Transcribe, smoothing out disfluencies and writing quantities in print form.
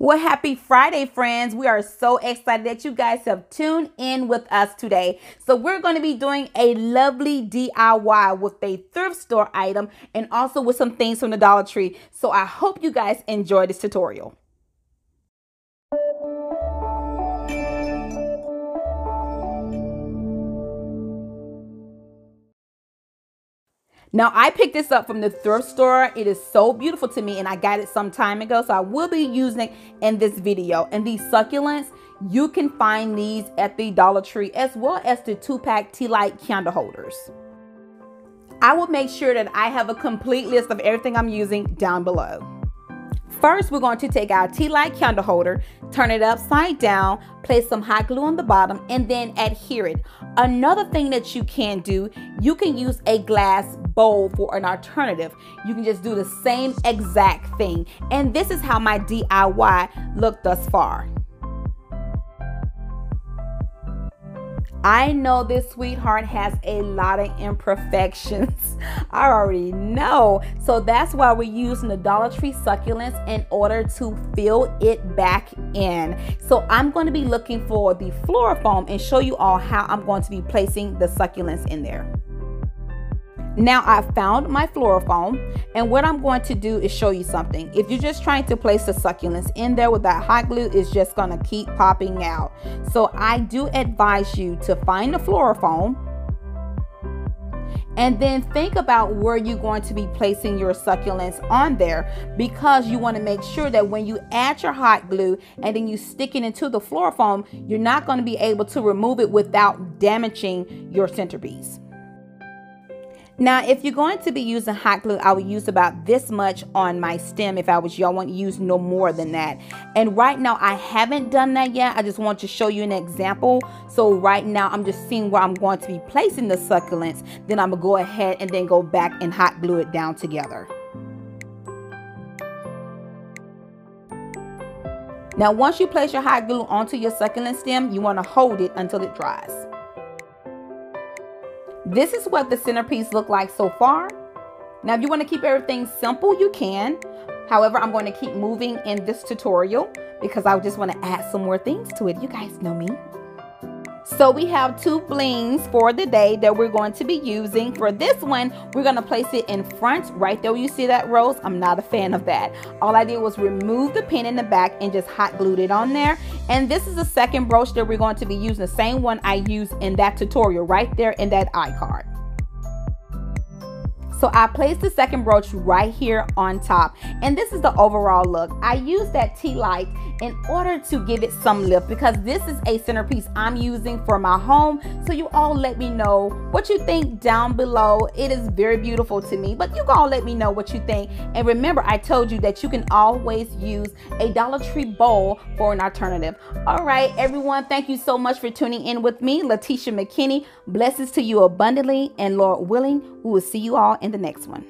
Well, happy Friday, friends. We are so excited that you guys have tuned in with us today. So we're going to be doing a lovely DIY with a thrift store item and also with some things from the Dollar Tree. So I hope you guys enjoy this tutorial. Now, I picked this up from the thrift store. It is so beautiful to me and I got it some time ago. So I will be using it in this video. And these succulents, you can find these at the Dollar Tree as well as the 2-pack tea light candle holders. I will make sure that I have a complete list of everything I'm using down below. First, we're going to take our tea light candle holder, turn it upside down, place some hot glue on the bottom, and then adhere it. Another thing that you can do, you can use a glass bowl for an alternative. You can just do the same exact thing. And this is how my DIY looked thus far. I know this sweetheart has a lot of imperfections. I already know. So that's why we're using the Dollar Tree succulents in order to fill it back in. So I'm going to be looking for the floral foam and show you all how I'm going to be placing the succulents in there. Now I found my floral foam, and what I'm going to do is show you something. If you're just trying to place the succulents in there with that hot glue, it's just going to keep popping out. So I do advise you to find the floral foam and then think about where you're going to be placing your succulents on there, because you want to make sure that when you add your hot glue and then you stick it into the floral foam, you're not going to be able to remove it without damaging your centerpiece. Now, if you're going to be using hot glue, I would use about this much on my stem. If I was you, I wouldn't use no more than that. And right now, I haven't done that yet. I just want to show you an example. So right now, I'm just seeing where I'm going to be placing the succulents. Then I'm going to go ahead and then go back and hot glue it down together. Now, once you place your hot glue onto your succulent stem, you want to hold it until it dries. This is what the centerpiece looked like so far. Now, if you want to keep everything simple, you can. However, I'm going to keep moving in this tutorial because I just want to add some more things to it. You guys know me. So we have 2 blings for the day that we're going to be using. For this one, we're going to place it in front, right there where you see that rose. I'm not a fan of that. All I did was remove the pin in the back and just hot glued it on there. And this is the second brooch that we're going to be using, the same one I used in that tutorial right there in that iCard. So I placed the second brooch right here on top, and this is the overall look. I used that tea light in order to give it some lift because this is a centerpiece I'm using for my home. So you all let me know what you think down below. It is very beautiful to me, but you all let me know what you think. And remember, I told you that you can always use a Dollar Tree bowl for an alternative. All right, everyone, thank you so much for tuning in with me, Letitia McKinney. Blessings to you abundantly, and Lord willing, we will see you all in the next one.